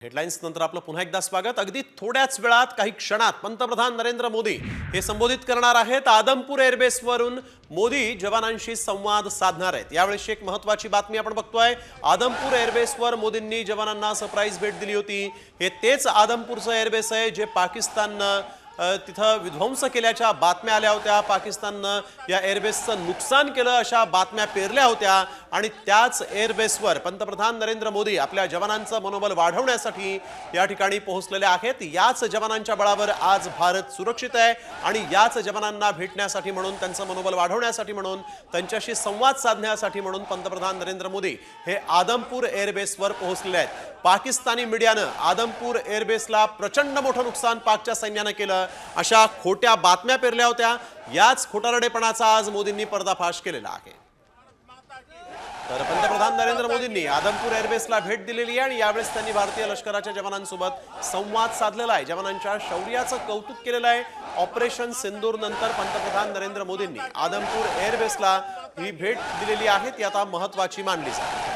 Headlines नंतर आपलं पुन्हा एकदा स्वागत। अगदी थोड्याच वेळात काही क्षणात पंतप्रधान नरेंद्र मोदी हे संबोधित करणार आहेत। आदमपूर एअरबेसवरून मोदी जवानांशी संवाद साधणार आहेत। यावेळी एक महत्त्वाची बातमी आपण बघतोय। आदमपूर एअरबेसवर मोदींनी जवानांना सरप्राईज भेट दिली होती। हे तेच आदमपूरचं एअरबेस आहे जे पाकिस्ताननं तिथं विध्वंस केल्याच्या बातम्या आल्या होत्या। पाकिस्ताननं या एअरबेसचं नुकसान केलं अशा बातम्या पेरल्या होत्या आणि त्याच एअरबेसवर पंतप्रधान नरेंद्र मोदी आपल्या जवानांचं मनोबल वाढवण्यासाठी या ठिकाणी पोहोचलेले आहेत। याच जवानांच्या बळावर आज भारत सुरक्षित आहे आणि याच जवानांना भेटण्यासाठी म्हणून त्यांचं मनोबल वाढवण्यासाठी म्हणून त्यांच्याशी संवाद साधण्यासाठी म्हणून पंतप्रधान नरेंद्र मोदी हे आदमपूर एअरबेसवर पोहोचलेले आहेत। पाकिस्तानी मीडियानं आदमपूर एअरबेसला प्रचंड मोठं नुकसान पाकच्या सैन्यानं केलं अशा खोट्या बातम्या पेरल्या होत्या। याच खोटारडेपणाचा आज मोदींनी पर्दाफाश केलेला आहे। तर पंतप्रधान नरेंद्र मोदींनी आदमपूर एअरबेसला भेट दिलेली आहे आणि यावेळेस त्यांनी भारतीय लष्कराच्या जवानांसोबत संवाद साधलेला आहे। जवानांच्या शौर्याचं कौतुक केलेलं आहे। ऑपरेशन सिंदूर नंतर पंतप्रधान नरेंद्र मोदींनी आदमपूर एअरबेसला ही भेट दिलेली आहे, ती आता महत्त्वाची मानली जाते।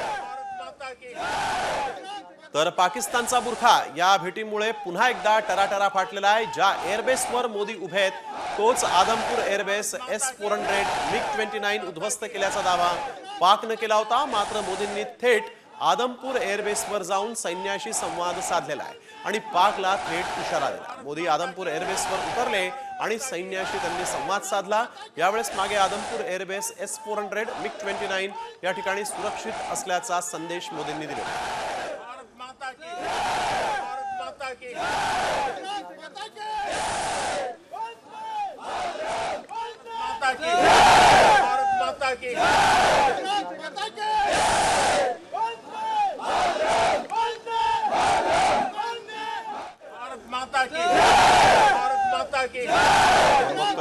तर पाकिस्तानचा बुरखा या भेटीमुळे पुन्हा एकदा टराटरा फाटलेला आहे। ज्या एअरबेसवर मोदी उभे आहेत तोच आदमपूर एअरबेस S-400 MiG-29 उद्ध्वस्त केल्याचा दावा पाकनं केला होता। मात्र मोदींनी थेट आदमपूर एअरबेसवर जाऊन सैन्याशी संवाद साधलेला आहे आणि पाकला थेट इशारा दिला। मोदी आदमपूर एअरबेसवर उतरले आणि सैन्याशी त्यांनी संवाद साधला। यावेळेस मागे आदमपूर एअरबेस S-400 MiG-29 या ठिकाणी सुरक्षित असल्याचा संदेश मोदींनी दिला।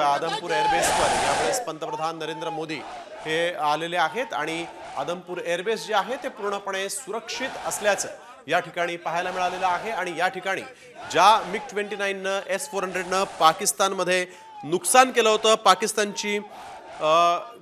आदमपूर एअरबेसवर यावेळेस पंतप्रधान नरेंद्र मोदी हे आलेले आहेत आणि आदमपूर एअरबेस जे आहे ते पूर्णपणे सुरक्षित असल्याचं या ठिकाणी पाहायला मिळालेलं आहे। आणि या ठिकाणी ज्या MiG-29 S-400 पाकिस्तानमध्ये नुकसान केलं होतं, पाकिस्तानची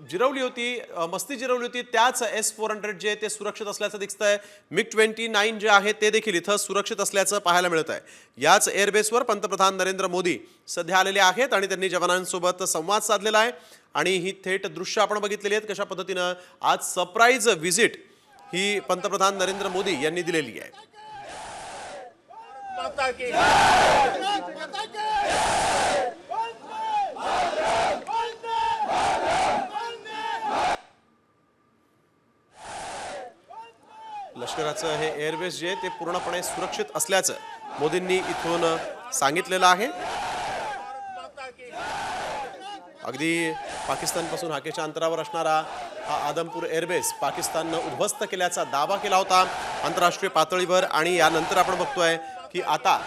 जिरवली होती, मस्ती जिरवली होती, त्याच S-400 जे ते सुरक्षित असल्याचं दिसतंय। MiG-29 जे आहे ते देखील इथं सुरक्षित असल्याचं पाहायला मिळत आहे। याच एअरबेसवर पंतप्रधान नरेंद्र मोदी सध्या आलेले आहेत आणि त्यांनी जवानांसोबत संवाद साधलेला आहे आणि ही थेट दृश्य आपण बघितलेली आहेत कशा पद्धतीनं आज सरप्राईज व्हिजिट ही पंतप्रधान नरेंद्र मोदी यांनी दिलेली आहे। लष्कराचं हे एअरबेस जे ते पूर्णपणे सुरक्षित असल्याचं मोदींनी इथून सांगितलेलं आहे। अगदी पाकिस्तानपासून हाकेच्या अंतरावर असणारा हा आदमपूर एअरबेस पाकिस्ताननं उद्ध्वस्त केल्याचा दावा केला होता आंतरराष्ट्रीय पातळीवर आणि यानंतर आपण बघतोय की आता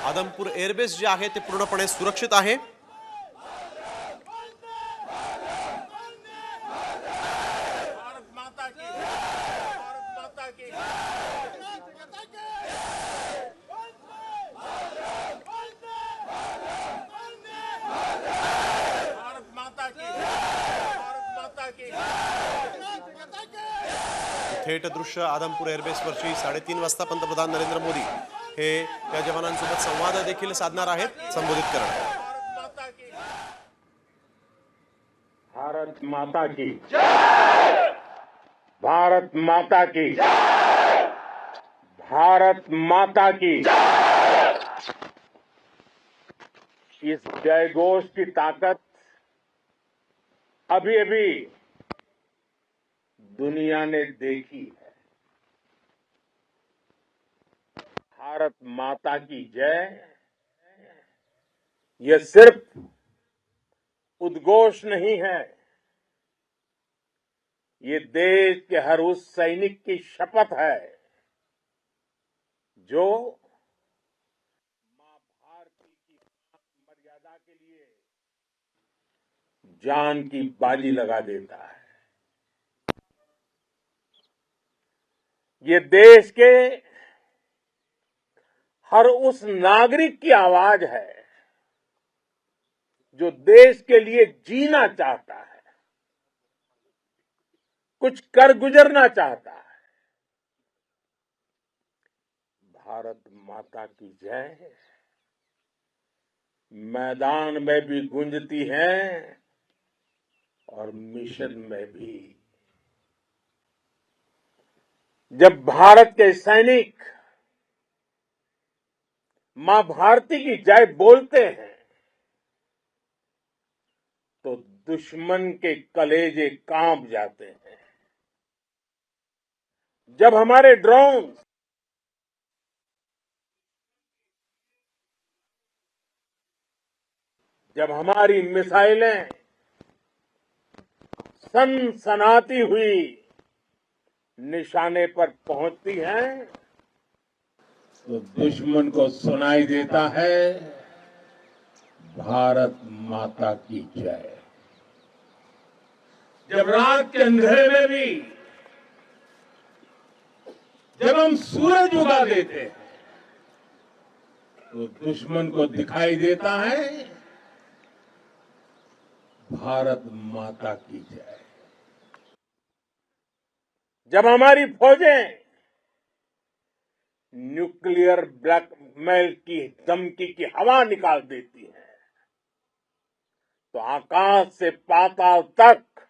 आदमपूर एअरबेस जे आहे ते पूर्णपणे सुरक्षित आहे। थेट दृश्य आदमपूर एअरबेसवरची 3:30 वाजता पंतप्रधान नरेंद्र मोदी हे या जवानांसोबत संवाद देखील साधणार आहेत, संबोधित करणार। भारत माता की जय, भारत माता की जय, भारत माता की जय। इस जयघोष की ताकत अभी अभी दुनिया ने देखी है। भारत माता की जय यह सिर्फ उद्घोष नहीं है, ये देश के हर उस सैनिक की शपथ है जो मां भारती की मर्यादा के लिए जान की बाजी लगा देता है। ये देश के हर उस नागरिक की आवाज है जो देश के लिए जीना चाहता है, कुछ कर गुजरना चाहता है। भारत माता की जय मैदान में भी गूंजती है और मिशन में भी। जब भारत के सैनिक मां भारती की जय बोलते हैं तो दुश्मन के कलेजे कांप जाते हैं। जब हमारे ड्रोन जब हमारी मिसाइलें सनसनाती हुई निशाने पर पहुंचती हैं तो दुश्मन को सुनाई देता है भारत माता की जय। जब रात के अंधेरे में भी जब हम सूरज उगा देते हैं तो दुश्मन को दिखाई देता है भारत माता की जय। जब हमारी फौजें न्यूक्लियर ब्लैकमेल की धमकी की हवा निकाल देती है तो आकाश से पाताल तक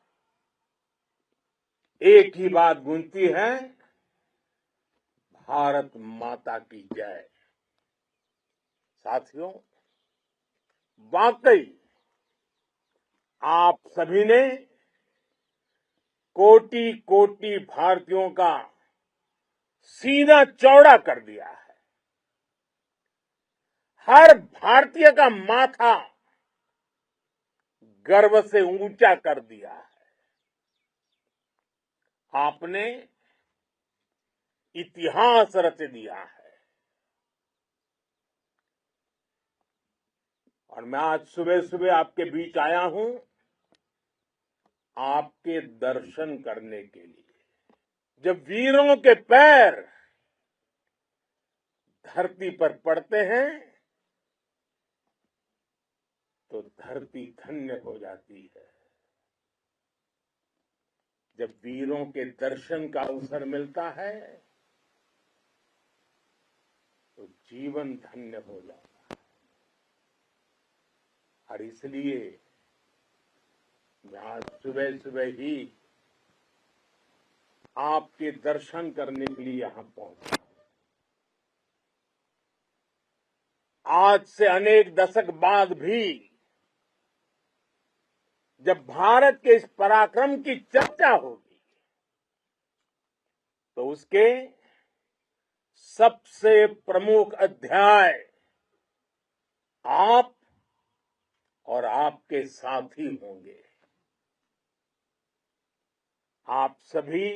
एक ही बात गूंजती है भारत माता की जय। साथियों, वाकई आप सभी ने कोटि कोटि भारतीयों का सीना चौड़ा कर दिया है। हर भारतीय का माथा गर्व से ऊंचा कर दिया है। आपने इतिहास रच दिया है। और मैं आज सुबह सुबह आपके बीच आया हूं आपके दर्शन करने के लिए। जब वीरों के पैर धरती पर पड़ते हैं तो धरती धन्य हो जाती है। जब वीरों के दर्शन का अवसर मिलता है तो जीवन धन्य हो जाता है। और इसलिए मैं आज सुबह सुबह ही आपके दर्शन करने के लिए यहां पहुंचा। आज से अनेक दशक बाद भी जब भारत के इस पराक्रम की चर्चा होगी तो उसके सबसे प्रमुख अध्याय आप और आपके साथी होंगे। आप सभी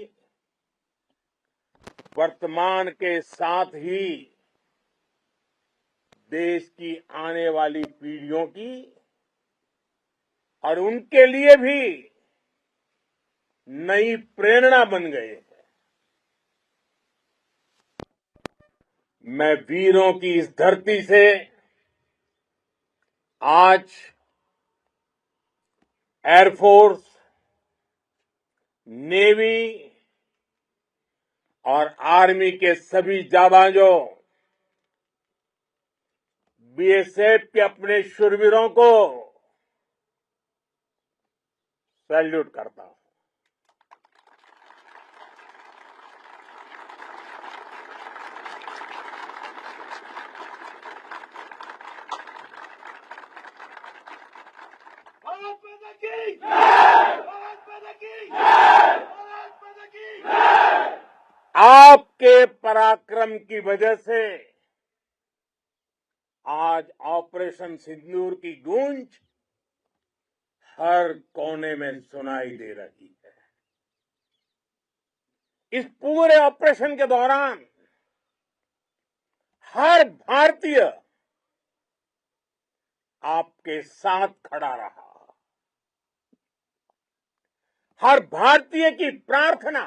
वर्तमान के साथ ही देश की आने वाली पीढ़ियों की और उनके लिए भी नई प्रेरणा बन गए हैं। मैं वीरों की इस धरती से आज एयरफोर्स, नेवी और आर्मी के सभी जाबाजों, बीएसएफ के अपने शूरवीरों को सैल्यूट करता हूं। भारत माता की जय! भारत माता की जय! भारत माता की जय! आपके पराक्रम की वजह से आज ऑपरेशन सिंदूर की गूंज हर कोने में सुनाई दे रही है। इस पूरे ऑपरेशन के दौरान हर भारतीय आपके साथ खड़ा रहा। हर भारतीय की प्रार्थना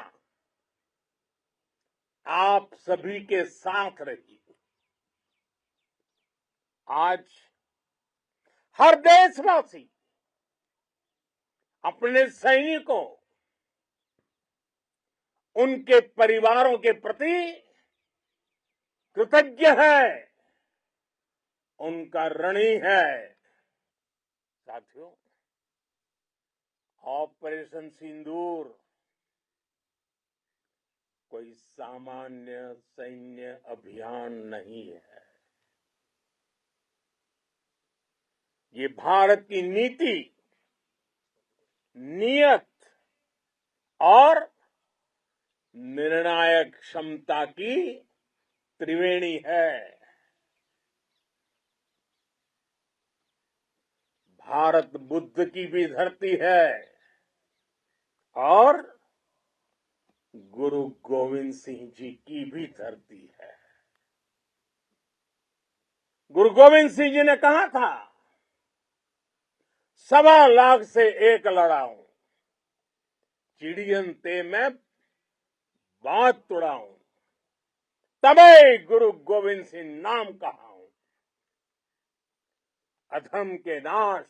आप सभी के साथ रही। आज हर देशवासी अपने सैनिकों, उनके परिवारों के प्रति कृतज्ञ है, उनका ऋणी है। साथियों, ऑपरेशन सिंदूर कोई सामान्य सैन्य अभियान नहीं है। ये भारत की नीति, नियत और निर्णायक क्षमता की त्रिवेणी है। भारत बुद्ध की भी धरती है और गुरु गोविंद सिंह जी की भी धरती है। गुरु गोविंद सिंह जी ने कहा था, 1.25 लाख से एक लड़ाऊं, चिड़ियन ते मैं बात तुड़ाऊं, तबे गुरु गोविंद सिंह नाम कहाऊं। अधर्म के नाश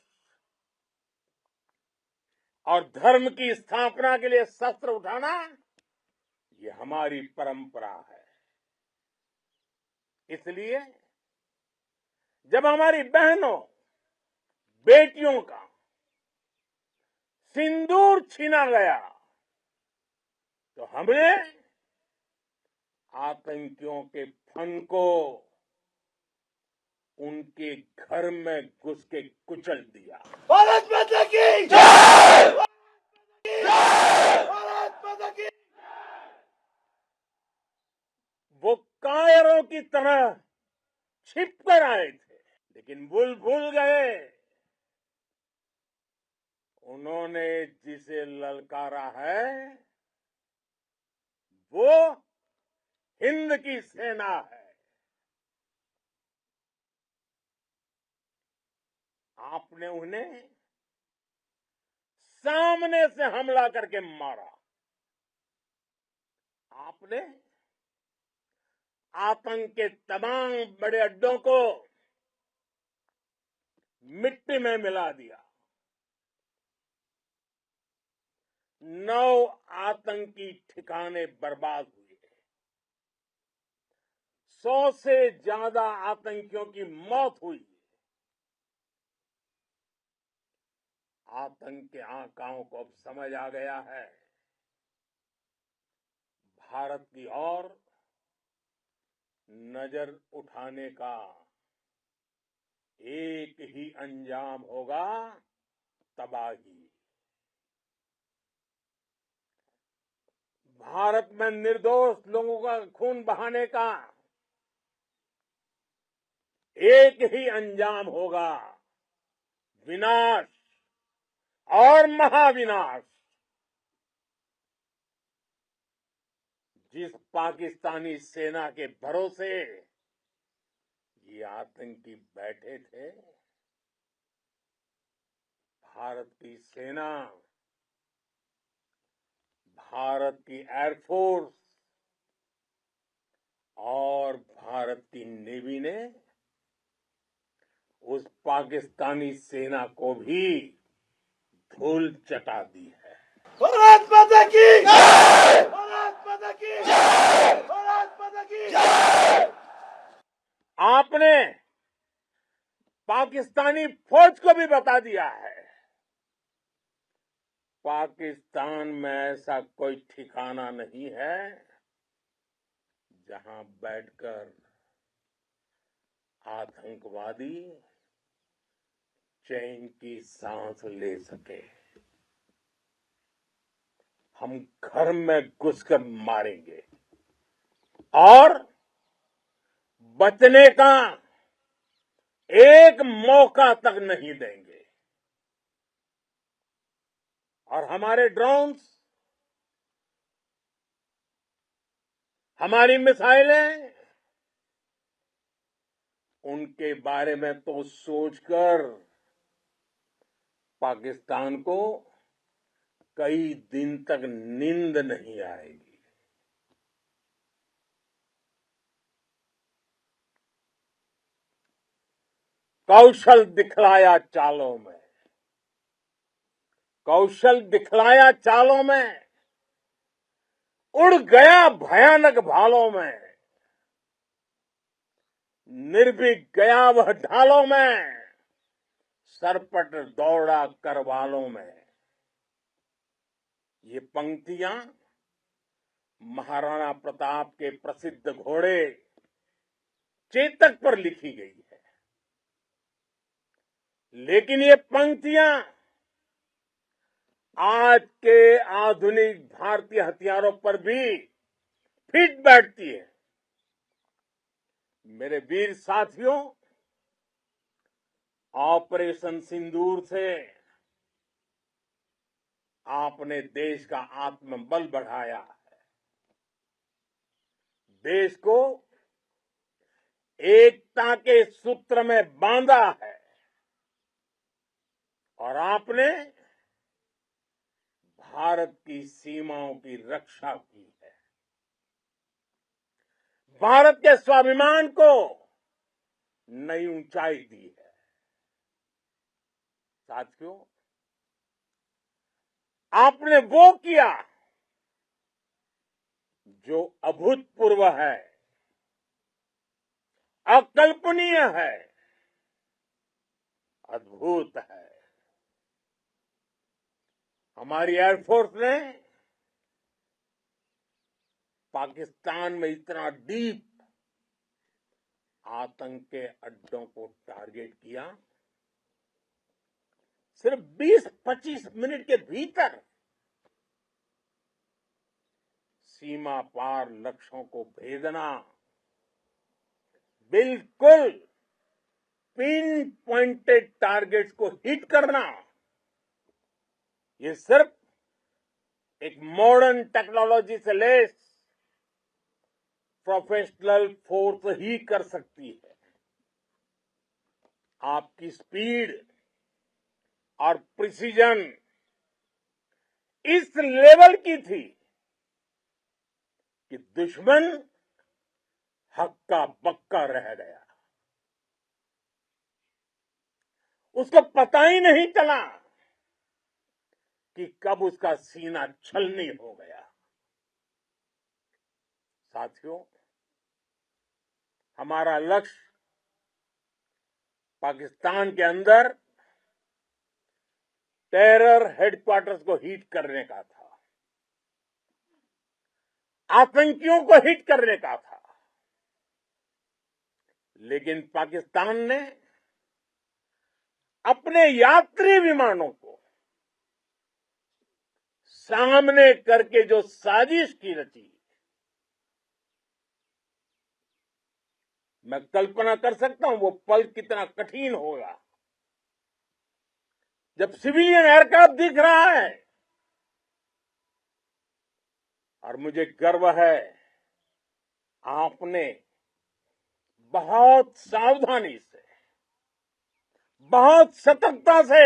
और धर्म की स्थापना के लिए शस्त्र उठाना, ये हमारी परंपरा है। इसलिए जब हमारी बहनों, बेटियों का सिंदूर छीना गया, तो हमने आतंकियों के फन को उनके घर में घुस के कुचल दिया। भारत माता की जय! भारत माता की! वो कायरों की तरह छिप कर आए थे, लेकिन भूल गए उन्होंने जिसे ललकारा है वो हिंद की सेना है। आपने उन्हें सामने से हमला करके मारा। आपने आतंक के तमाम बड़े अड्डों को मिट्टी में मिला दिया। 9 आतंकी ठिकाने बर्बाद हुए। 100 से ज्यादा आतंकियों की मौत हुई। आतंक के आकाओं को अब समझ आ गया है, भारत की ओर नजर उठाने का एक ही अंजाम होगा, तबाही। भारत में निर्दोष लोगों का खून बहाने का एक ही अंजाम होगा, विनाश और महाविनाश। जिस पाकिस्तानी सेना के भरोसे ये आतंकी बैठे थे, भारत की सेना, भारत की एयरफोर्स और भारत की नेवी ने उस पाकिस्तानी सेना को भी धूल चटा दी है। भारत माता की जय! भारत माता की जय! भारत माता की जय! आपने पाकिस्तानी फौज को भी बता दिया है, पाकिस्तान में ऐसा कोई ठिकाना नहीं है जहां बैठकर आतंकवादी चैन की सांस ले सके। हम घर में घुसकर मारेंगे और बचने का एक मौका तक नहीं देंगे। और हमारे ड्रोन्स, हमारी मिसाइलें, उनके बारे में तो सोचकर पाकिस्तान को कई दिन तक नींद नहीं आएगी। कौशल दिखलाया चालों में, कौशल दिखलाया चालों में, उड़ गया भयानक भालों में। निर्भीक गया वह ढालों में, सरपट दौड़ा करवालों में। ये पंक्तियां महाराणा प्रताप के प्रसिद्ध घोड़े चेतक पर लिखी गई है। लेकिन ये पंक्तियां आज के आधुनिक भारतीय हथियारों पर भी फिट बैठती है। मेरे वीर साथियों, ऑपरेशन सिंदूर से आपने देश का आत्मबल बढ़ाया है, देश को एकता के सूत्र में बांधा है और आपने भारत की सीमाओं की रक्षा की है। भारत के स्वाभिमान को नई ऊंचाई दी है। साथियों, आपने वो किया जो अभूतपूर्व है, अकल्पनीय है, अद्भुत है। हमारी एयरफोर्स ने पाकिस्तान में इतना डीप आतंक के अड्डों को टारगेट किया, सिर्फ 20-25 मिनट के भीतर सीमा पार लक्ष्यों को भेदना, बिल्कुल पिन पॉइंटेड टारगेट्स को हिट करना, ये सिर्फ एक मॉडर्न टेक्नोलॉजी से लेस प्रोफेशनल फोर्स ही कर सकती है। आपकी स्पीड और प्रिसीजन इस लेवल की थी कि दुश्मन हक्का बक्का रह गया। उसको पता ही नहीं चला कि कब उसका सीना छलनी हो गया। साथियों, हमारा लक्ष्य पाकिस्तान के अंदर टेरर हेडक्वार्टर्स को हिट करने का था, आतंकियों को हिट करने का था। लेकिन पाकिस्तान ने अपने यात्री विमानों को सामने करके जो साजिश की रची, मैं कल्पना कर सकता हूं वो पल कितना कठिन होगा जब सिविलियन एयरक्राफ्ट दिख रहा है। और मुझे गर्व है, आपने बहुत सावधानी से, बहुत सतर्कता से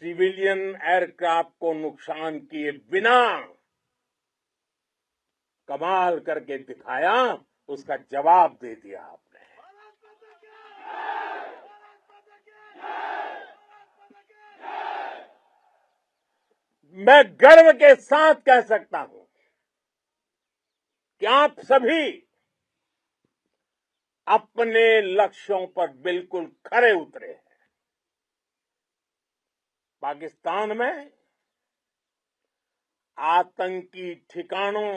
सिविलियन एयरक्राफ्ट को नुकसान किए बिना कमाल करके दिखाया, उसका जवाब दे दिया आपने। मैं गर्व के साथ कह सकता हूं कि आप सभी अपने लक्ष्यों पर बिल्कुल खरे उतरे हैं। पाकिस्तान में आतंकी ठिकानों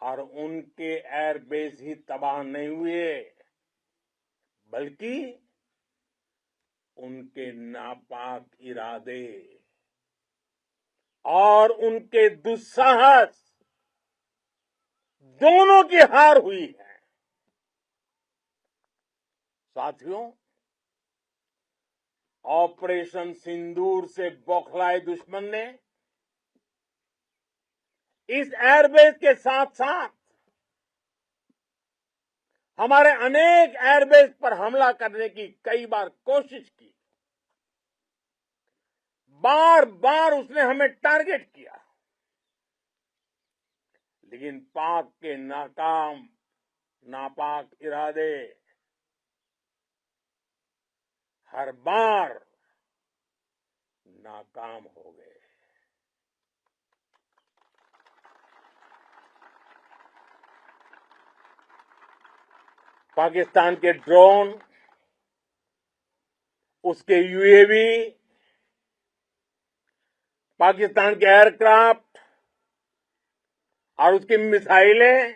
और उनके एयरबेस ही तबाह नहीं हुए, बल्कि उनके नापाक इरादे और उनके दुस्साहस दोनों की हार हुई है। साथियों, ऑपरेशन सिंदूर से बौखलाए दुश्मन ने इस एयरबेस के साथ साथ हमारे अनेक एयरबेस पर हमला करने की कई बार कोशिश की। बार बार उसने हमें टारगेट किया, लेकिन पाक के नापाक इरादे हर बार नाकाम हो गए। पाकिस्तान के ड्रोन, उसके यूएवी, पाकिस्तान के एयरक्राफ्ट और उसकी मिसाइलें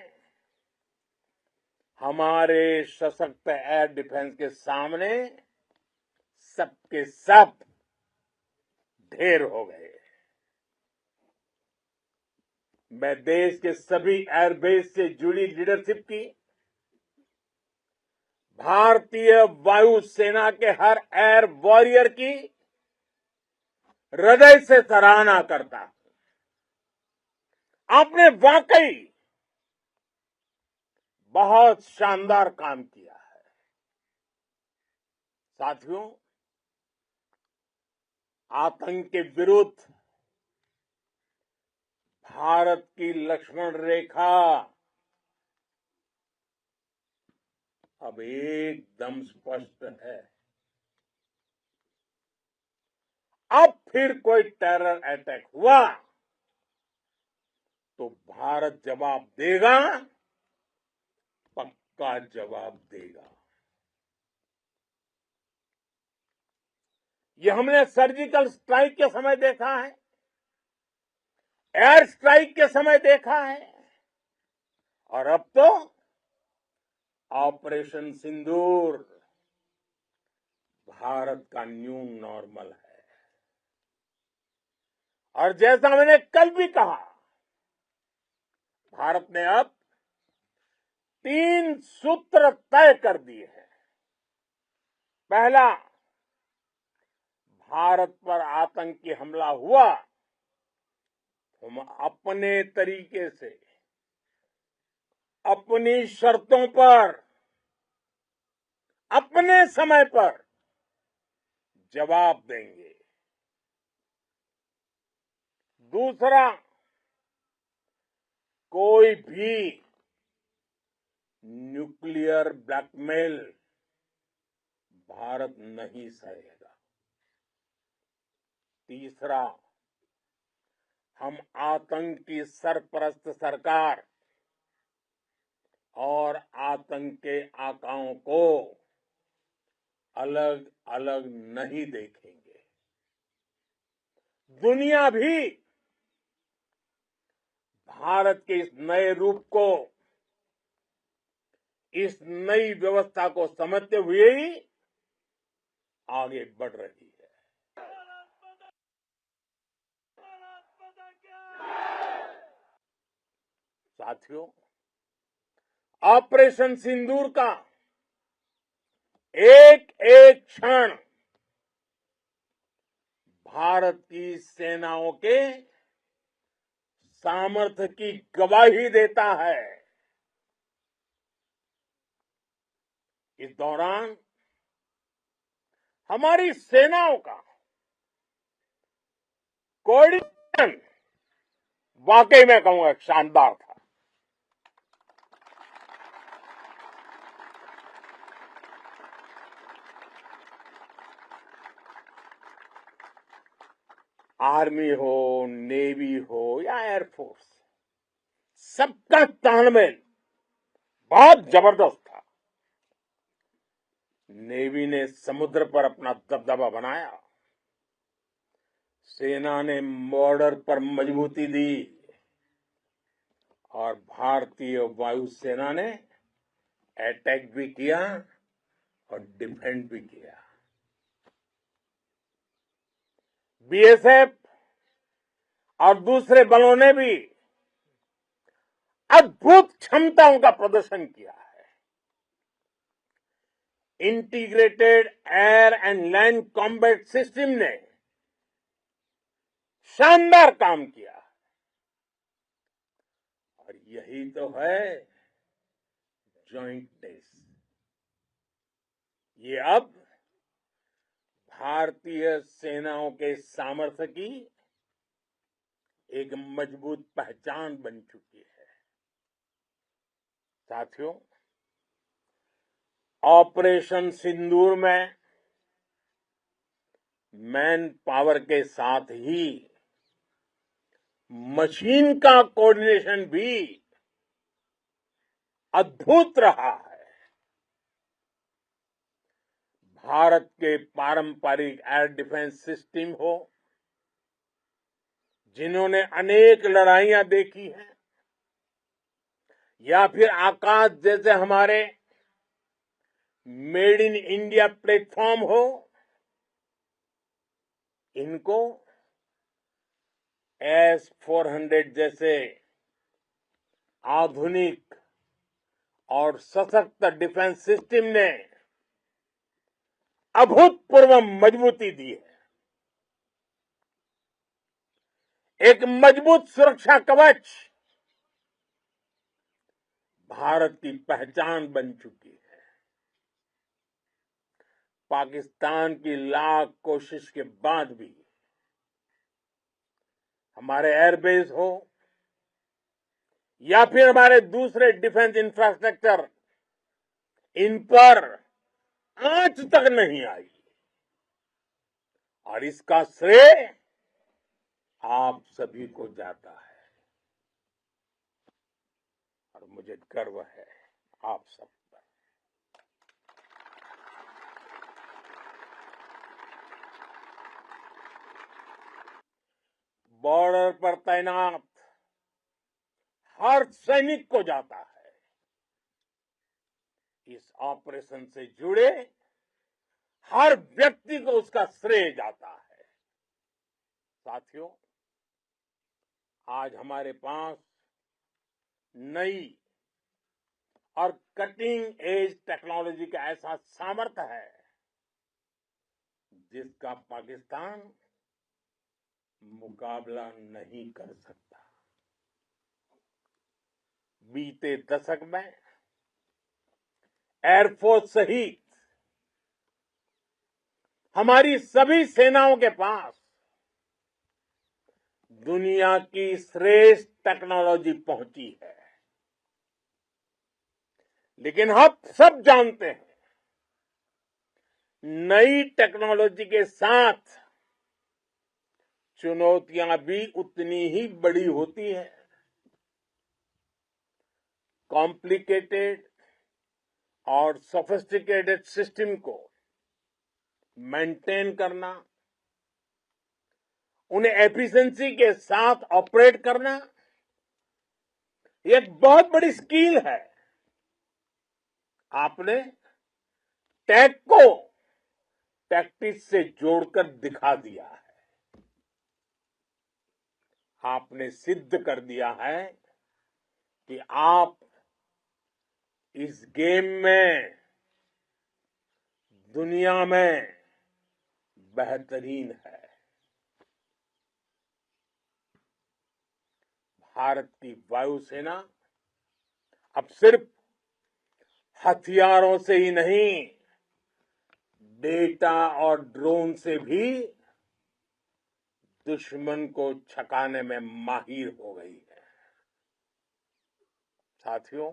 हमारे सशक्त एयर डिफेंस के सामने सबके सब ढेर हो गए। मैं देश के सभी एयरबेस से जुड़ी लीडरशिप की, भारतीय वायुसेना के हर एयर वॉरियर की हृदय से सराहना करता हूं। आपने वाकई बहुत शानदार काम किया है। साथियों, आतंक के विरुद्ध भारत की लक्ष्मण रेखा अब एकदम स्पष्ट है। अब फिर कोई टेरर अटैक हुआ तो भारत जवाब देगा, पक्का जवाब देगा। ये हमने सर्जिकल स्ट्राइक के समय देखा है, एयर स्ट्राइक के समय देखा है, और अब तो ऑपरेशन सिंदूर भारत का न्यू नॉर्मल है। और जैसा मैंने कल भी कहा, भारत ने अब 3 सूत्र तय कर दिए हैं। पहला, भारत पर आतंकी हमला हुआ, हम अपने तरीके से, अपनी शर्तों पर, अपने समय पर जवाब देंगे। दूसरा, कोई भी न्यूक्लियर ब्लैकमेल भारत नहीं सहेगा। तीसरा, हम आतंक की सरपरस्त सरकार और आतंक के आकाओं को अलग अलग नहीं देखेंगे। दुनिया भी भारत के इस नए रूप को, इस नई व्यवस्था को समझते हुए ही आगे बढ़ रही है। साथियों, ऑपरेशन सिंदूर का एक एक क्षण भारत की सेनाओं के सामर्थ्य की गवाही देता है। इस दौरान हमारी सेनाओं का कोऑर्डिनेशन वाकई में कहूंगा शानदार था। आर्मी हो, नेवी हो या एयरफोर्स, सबका तालमेल बहुत जबरदस्त था। नेवी ने समुद्र पर अपना दबदबा बनाया, सेना ने बॉर्डर पर मजबूती दी और भारतीय वायुसेना ने अटैक भी किया और डिफेंड भी किया। बीएसएफ और दूसरे बलों ने भी अद्भुत क्षमताओं का प्रदर्शन किया है। Integrated air and land combat system ने शानदार काम किया और यही तो है जॉइंटनेस। ये अब भारतीय सेनाओं के सामर्थ्य की एक मजबूत पहचान बन चुकी है। साथियों, ऑपरेशन सिंदूर में मैन पावर के साथ ही मशीन का कोऑर्डिनेशन भी अद्भुत रहा है। भारत के पारंपरिक एयर डिफेंस सिस्टम हो, जिन्होंने अनेक लड़ाइयां देखी हैं, या फिर आकाश जैसे हमारे मेड इन इंडिया प्लेटफॉर्म हो, इनको S-400 जैसे आधुनिक और सशक्त डिफेंस सिस्टम ने अभूतपूर्व मजबूती दी है। एक मजबूत सुरक्षा कवच भारत की पहचान बन चुकी है। पाकिस्तान की लाख कोशिश के बाद भी हमारे एयरबेस हो या फिर हमारे दूसरे डिफेंस इंफ्रास्ट्रक्चर, इन पर आंच तक नहीं आई, और इसका श्रेय आप सभी को जाता है, और मुझे गर्व है आप सब पर। बॉर्डर पर तैनात हर सैनिक को जाता है। इस ऑपरेशन से जुड़े हर व्यक्ति को उसका श्रेय जाता है। साथियों, आज हमारे पास नई और कटिंग एज टेक्नोलॉजी का ऐसा सामर्थ्य है जिसका पाकिस्तान मुकाबला नहीं कर सकता। बीते दशक में एयरफोर्स सहित हमारी सभी सेनाओं के पास दुनिया की श्रेष्ठ टेक्नोलॉजी पहुंची है, लेकिन हम सब जानते हैं नई टेक्नोलॉजी के साथ चुनौतियां भी उतनी ही बड़ी होती है। कॉम्प्लिकेटेड और सोफिस्टिकेटेड सिस्टम को मेंटेन करना, उन्हें एफिशिएंसी के साथ ऑपरेट करना, ये एक बहुत बड़ी स्किल है। आपने टैग को टैक्टिक्स से जोड़कर दिखा दिया है। आपने सिद्ध कर दिया है कि आप इस गेम में दुनिया में बेहतरीन है। भारत की वायुसेना अब सिर्फ हथियारों से ही नहीं, डेटा और ड्रोन से भी दुश्मन को छकाने में माहिर हो गई है। साथियों,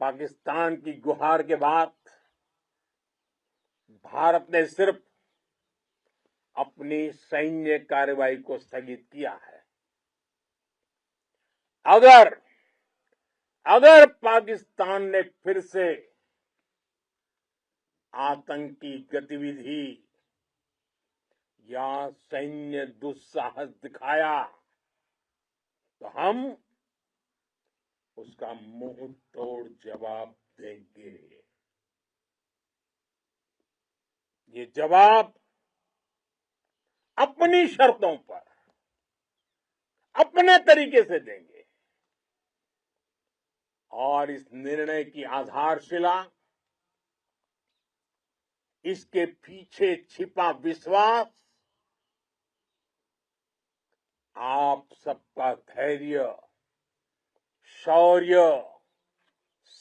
पाकिस्तान की गुहार के बाद भारत ने सिर्फ अपनी सैन्य कार्रवाई को स्थगित किया है। अगर पाकिस्तान ने फिर से आतंकी गतिविधि या सैन्य दुस्साहस दिखाया तो हम उसका मुंह तोड़ जवाब देंगे। ये जवाब अपनी शर्तों पर, अपने तरीके से देंगे, और इस निर्णय की आधारशिला इसके पीछे छिपा विश्वास आप सबका धैर्य, शौर्य,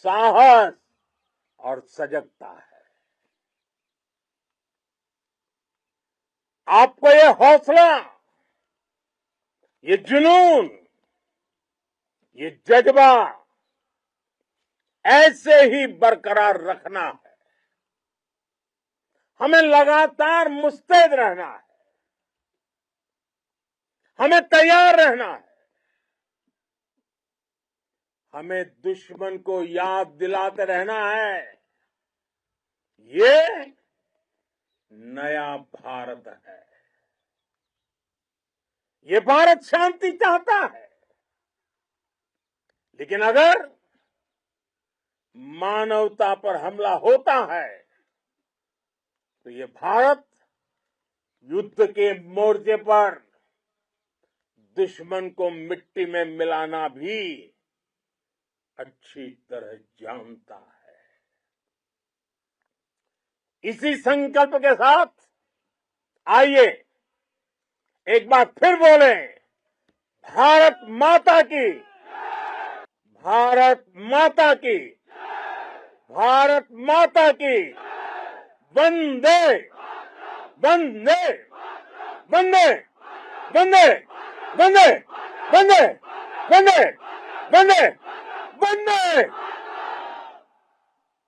साहस और सजगता है। आपको ये हौसला, ये जुनून, ये जज्बा ऐसे ही बरकरार रखना है। हमें लगातार मुस्तैद रहना है, हमें तैयार रहना है। हमें दुश्मन को याद दिलाते रहना है, ये नया भारत है। ये भारत शांति चाहता है, लेकिन अगर मानवता पर हमला होता है तो ये भारत युद्ध के मोर्चे पर दुश्मन को मिट्टी में मिलाना भी अच्छी तरह जानता है। इसी संकल्प के साथ आइए एक बार फिर बोले, भारत माता की, भारत माता की, भारत माता की, वंदे वंदे वंदे वंदे वंदे वंदे वंदे वंदे वंदे।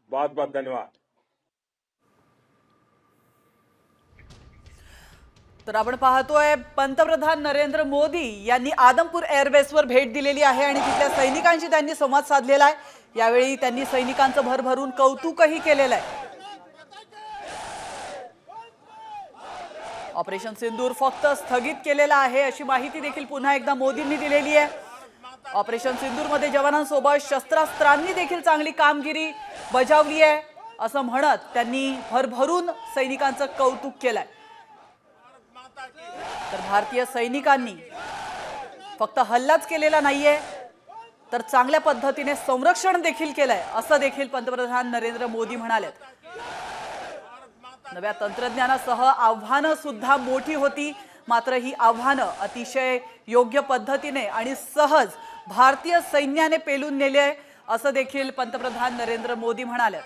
बहुत बहुत धन्यवाद। तर आपण पाहतोय पंतप्रधान नरेंद्र मोदी यांनी आदमपूर एअरबेसवर भेट दिलेली आहे आणि तिथल्या सैनिकांशी त्यांनी संवाद साधलेला आहे। यावेळी त्यांनी सैनिकांचं भरभरून कौतुकही केलेलं आहे। ऑपरेशन सिंदूर फक्त स्थगित केलेलं आहे अशी माहिती देखील पुन्हा एकदा मोदींनी दिलेली आहे। ऑपरेशन सिंदूर मध्ये जवानांसोबत शस्त्रास्त्रांनी देखील चांगली कामगिरी बजावली आहे असं म्हणत त्यांनी भरभरून सैनिकांचं कौतुक केलंय। तर भारतीय सैनिकांनी फक्त हल्लाच केलेला नाहीये तर चांगल्या पद्धतीने संरक्षण देखील केलंय असं देखील पंतप्रधान नरेंद्र मोदी म्हणाले। नव्या तंत्रज्ञानासह आव्हानं सुद्धा मोठी होती, मात्र ही आव्हानं अतिशय योग्य पद्धतीने आणि सहज भारतीय सैन्याने पेलून नेले असं देखील पंतप्रधान नरेंद्र मोदी म्हणाले।